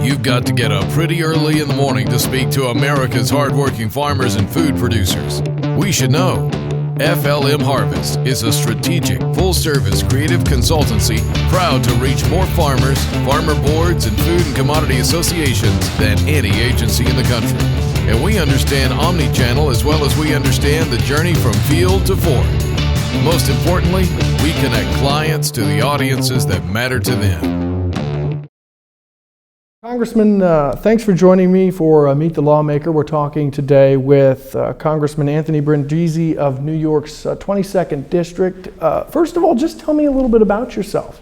You've got to get up pretty early in the morning to speak to America's hardworking farmers and food producers. We should know. FLM Harvest is a strategic, full-service creative consultancy proud to reach more farmers, farmer boards, and food and commodity associations than any agency in the country. And we understand omni-channel as well as we understand the journey from field to fork. Most importantly, we connect clients to the audiences that matter to them. Congressman, thanks for joining me for Meet the Lawmaker. We're talking today with Congressman Anthony Brindisi of New York's 22nd District. First of all, just tell me a little bit about yourself.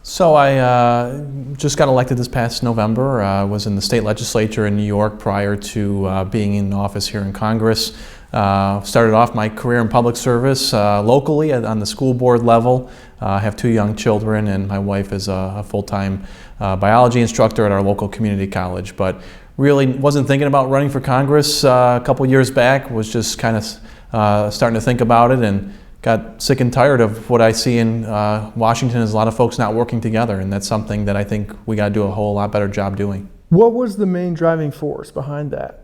So I just got elected this past November. I was in the state legislature in New York prior to being in office here in Congress. Started off my career in public service locally on the school board level. I have 2 young children, and my wife is a full-time biology instructor at our local community college. But really wasn't thinking about running for Congress a couple years back. Was just kind of starting to think about it, and got sick and tired of what I see in Washington is a lot of folks not working together, and that's something that I think we got to do a whole lot better job doing. What was the main driving force behind that?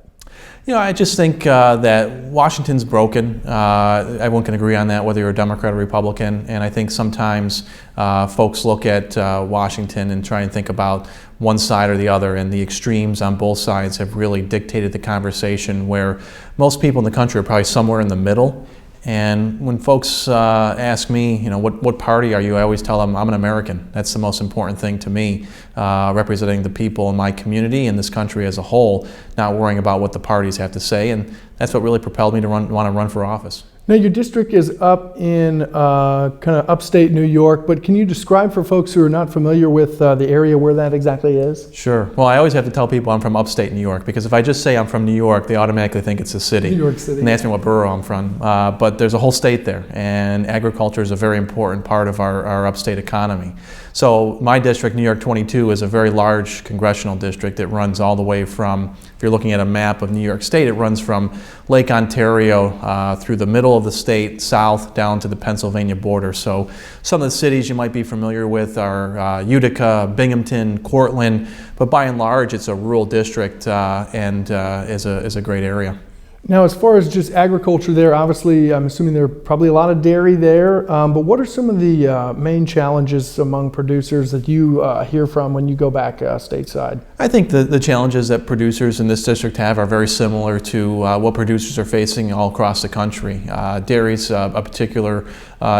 You know, I just think that Washington's broken. Everyone can agree on that, whether you're a Democrat or Republican. And I think sometimes folks look at Washington and try and think about one side or the other, and the extremes on both sides have really dictated the conversation, where most people in the country are probably somewhere in the middle. And when folks ask me, you know, what party are you? I always tell them I'm an American. That's the most important thing to me, representing the people in my community and this country as a whole, not worrying about what the parties have to say. And that's what really propelled me to want to run for office. Now, your district is up in kind of upstate New York, but can you describe for folks who are not familiar with the area where that exactly is? Sure. Well, I always have to tell people I'm from upstate New York, because if I just say I'm from New York, they automatically think it's a city. New York City. And they ask me what borough I'm from. But there's a whole state there, and agriculture is a very important part of our upstate economy. So my district, New York 22, is a very large congressional district. It runs all the way from, if you're looking at a map of New York State, it runs from Lake Ontario through the middle of the state, south down to the Pennsylvania border. So some of the cities you might be familiar with are Utica, Binghamton, Cortland, but by and large it's a rural district and is a great area. Now, as far as just agriculture there, obviously I'm assuming there are probably a lot of dairy there, but what are some of the main challenges among producers that you hear from when you go back stateside? I think the challenges that producers in this district have are very similar to what producers are facing all across the country. Dairy's a particular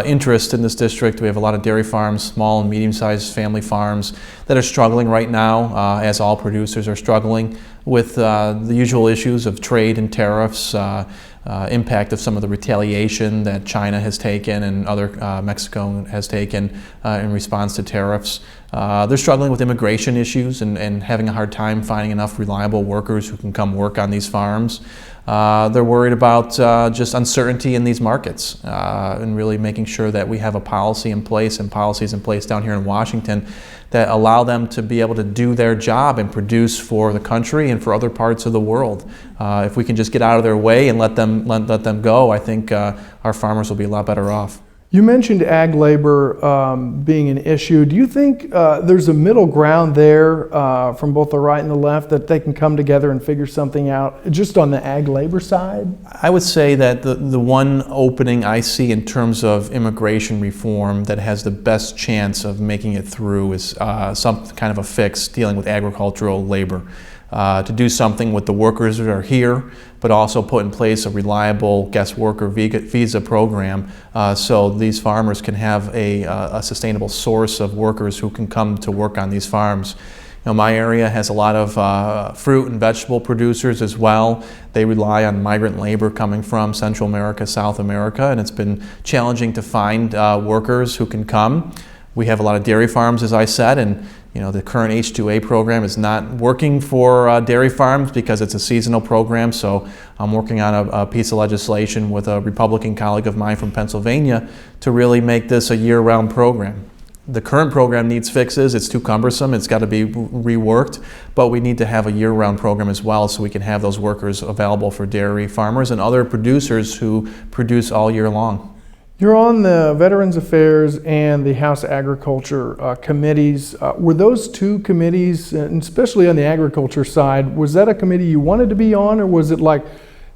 interest in this district. We have a lot of dairy farms, small and medium-sized family farms, that are struggling right now, as all producers are struggling with the usual issues of trade and tariffs, impact of some of the retaliation that China has taken and Mexico has taken in response to tariffs. They're struggling with immigration issues and having a hard time finding enough reliable workers who can come work on these farms. They're worried about just uncertainty in these markets and really making sure that we have a policy in place and policies in place down here in Washington that allow them to be able to do their job and produce for the country and for other parts of the world. If we can just get out of their way and let them go, I think our farmers will be a lot better off. You mentioned ag labor being an issue. Do you think there's a middle ground there from both the right and the left that they can come together and figure something out just on the ag labor side? I would say that the one opening I see in terms of immigration reform that has the best chance of making it through is some kind of a fix dealing with agricultural labor. To do something with the workers that are here, but also put in place a reliable guest worker visa program so these farmers can have a sustainable source of workers who can come to work on these farms. You know, my area has a lot of fruit and vegetable producers as well. They rely on migrant labor coming from Central America, South America, and it's been challenging to find workers who can come. We have a lot of dairy farms, as I said, and you know, the current H-2A program is not working for dairy farms because it's a seasonal program, so I'm working on a piece of legislation with a Republican colleague of mine from Pennsylvania to really make this a year-round program. The current program needs fixes. It's too cumbersome. It's got to be reworked, but we need to have a year-round program as well so we can have those workers available for dairy farmers and other producers who produce all year long. You're on the Veterans Affairs and the House Agriculture committees. Were those two committees, and especially on the agriculture side, was that a committee you wanted to be on, or was it like,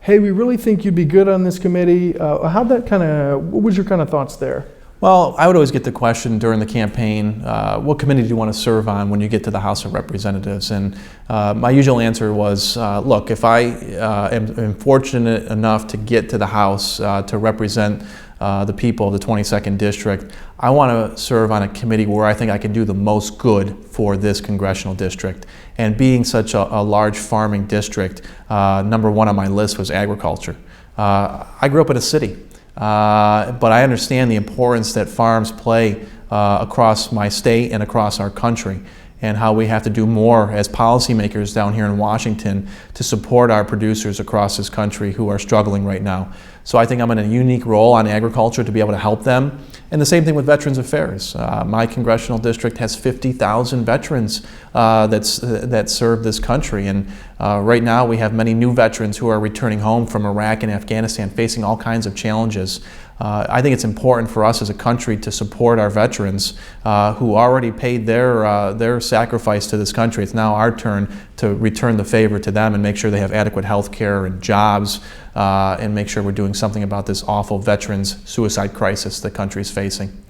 hey, we really think you'd be good on this committee? What was your kind of thoughts there? Well, I would always get the question during the campaign, what committee do you want to serve on when you get to the House of Representatives? And my usual answer was, look, if I am fortunate enough to get to the House to represent the people of the 22nd District, I want to serve on a committee where I think I can do the most good for this congressional district. And being such a large farming district, number one on my list was agriculture. I grew up in a city. But I understand the importance that farms play across my state and across our country, and how we have to do more as policymakers down here in Washington to support our producers across this country who are struggling right now. So I think I'm in a unique role on agriculture to be able to help them. And the same thing with Veterans Affairs. My congressional district has 50,000 veterans that serve this country. And right now we have many new veterans who are returning home from Iraq and Afghanistan facing all kinds of challenges. I think it's important for us as a country to support our veterans who already paid their sacrifice to this country. It's now our turn to return the favor to them and make sure they have adequate health care and jobs, and make sure we're doing something about this awful veterans suicide crisis the country is facing.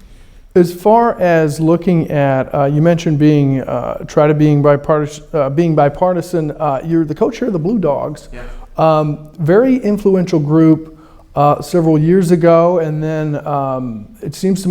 As far as looking at, you mentioned being bipartisan. You're the co-chair of the Blue Dogs. Yeah. Very influential group. Several years ago, and then it seems to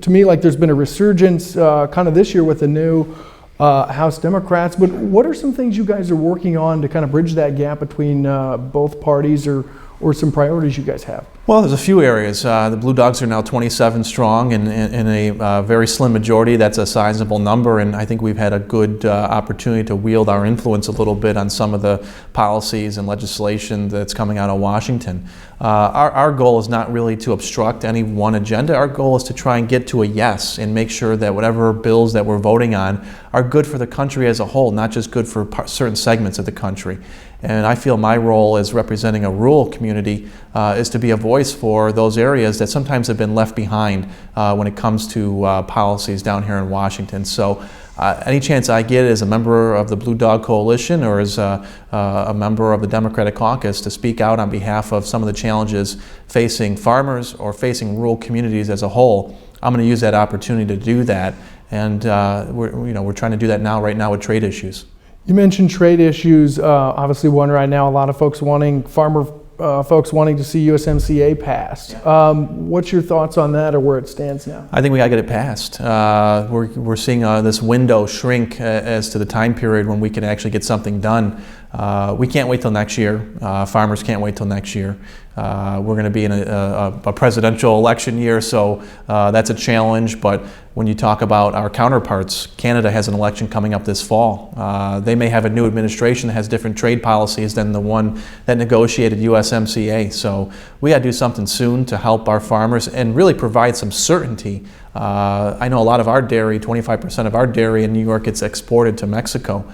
me like there's been a resurgence kind of this year with the new House Democrats. But what are some things you guys are working on to kind of bridge that gap between both parties, or some priorities you guys have? Well, there's a few areas. The Blue Dogs are now 27 strong, and in a very slim majority, that's a sizable number, and I think we've had a good opportunity to wield our influence a little bit on some of the policies and legislation that's coming out of Washington. Our goal is not really to obstruct any one agenda. Our goal is to try and get to a yes and make sure that whatever bills that we're voting on are good for the country as a whole, not just good for certain segments of the country. And I feel my role as representing a rural community is to be a voice for those areas that sometimes have been left behind when it comes to policies down here in Washington. So any chance I get as a member of the Blue Dog Coalition or as a member of the Democratic Caucus to speak out on behalf of some of the challenges facing farmers or facing rural communities as a whole, I'm going to use that opportunity to do that. And we're trying to do that right now with trade issues. You mentioned trade issues. Obviously, one right now, a lot of folks folks wanting to see USMCA passed. Yeah. What's your thoughts on that, or where it stands now? I think we got to get it passed. We're seeing this window shrink as to the time period when we can actually get something done. We can't wait till next year. Farmers can't wait till next year. We're going to be in a presidential election year, so that's a challenge. But when you talk about our counterparts, Canada has an election coming up this fall. They may have a new administration that has different trade policies than the one that negotiated USMCA. So we got to do something soon to help our farmers and really provide some certainty. I know a lot of our dairy, 25% of our dairy in New York gets exported to Mexico.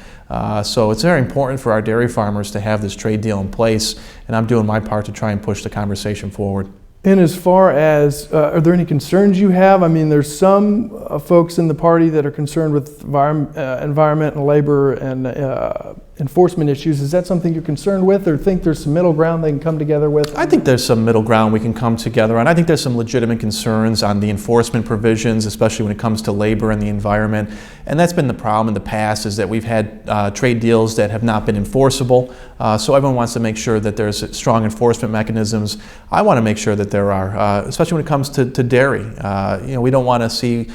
So it's very important for our dairy farmers to have this trade deal in place, and I'm doing my part to try and push the conversation forward. And as far as, are there any concerns you have? I mean, there's some folks in the party that are concerned with environment and labor and enforcement issues. Is that something you're concerned with, or think there's some middle ground they can come together with? I think there's some middle ground we can come together on. I think there's some legitimate concerns on the enforcement provisions, especially when it comes to labor and the environment. And that's been the problem in the past, is that we've had trade deals that have not been enforceable. So everyone wants to make sure that there's strong enforcement mechanisms. I want to make sure that there are, especially when it comes to dairy. We don't want to see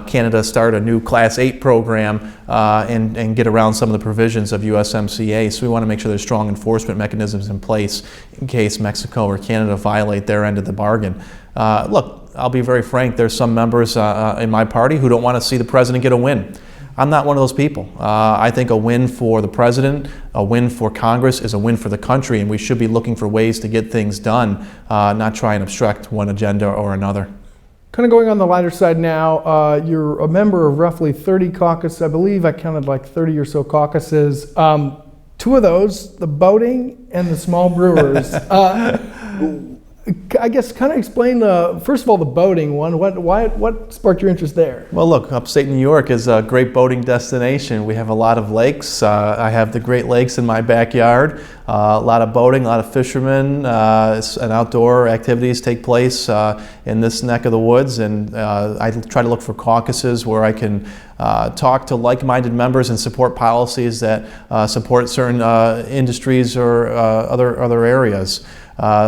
Canada start a new Class 8 program and get around some of the provisions of USMCA. So we want to make sure there's strong enforcement mechanisms in place in case Mexico or Canada violate their end of the bargain. Look, I'll be very frank, there's some members in my party who don't want to see the president get a win. I'm not one of those people. I think a win for the president, a win for Congress is a win for the country, and we should be looking for ways to get things done, not try and obstruct one agenda or another. Kind of going on the lighter side now, you're a member of roughly 30 caucuses. I believe I counted like 30 or so caucuses. Two of those, the boating and the small brewers. I guess kind of explain, first of all, the boating one. What sparked your interest there? Well, look, upstate New York is a great boating destination. We have a lot of lakes. I have the Great Lakes in my backyard. A lot of boating, a lot of fishermen, and outdoor activities take place in this neck of the woods. And I try to look for caucuses where I can talk to like-minded members and support policies that support certain industries or other areas.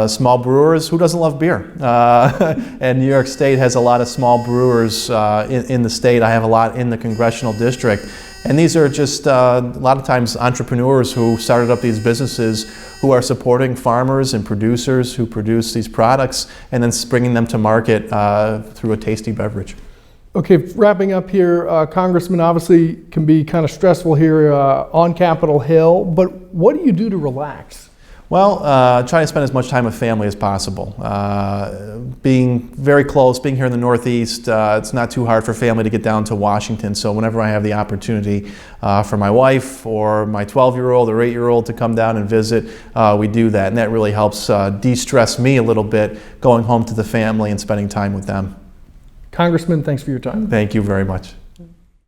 Small brewers, who doesn't love beer? And New York State has a lot of small brewers in the state. I have a lot in the congressional district. And these are just a lot of times entrepreneurs who started up these businesses who are supporting farmers and producers who produce these products and then bringing them to market through a tasty beverage. Okay, wrapping up here, Congressman, obviously can be kind of stressful here on Capitol Hill, but what do you do to relax? Well, try to spend as much time with family as possible. Being very close, being here in the Northeast, it's not too hard for family to get down to Washington. So whenever I have the opportunity for my wife or my 12-year-old or 8-year-old to come down and visit, we do that. And that really helps de-stress me a little bit, going home to the family and spending time with them. Congressman, thanks for your time. Thank you very much.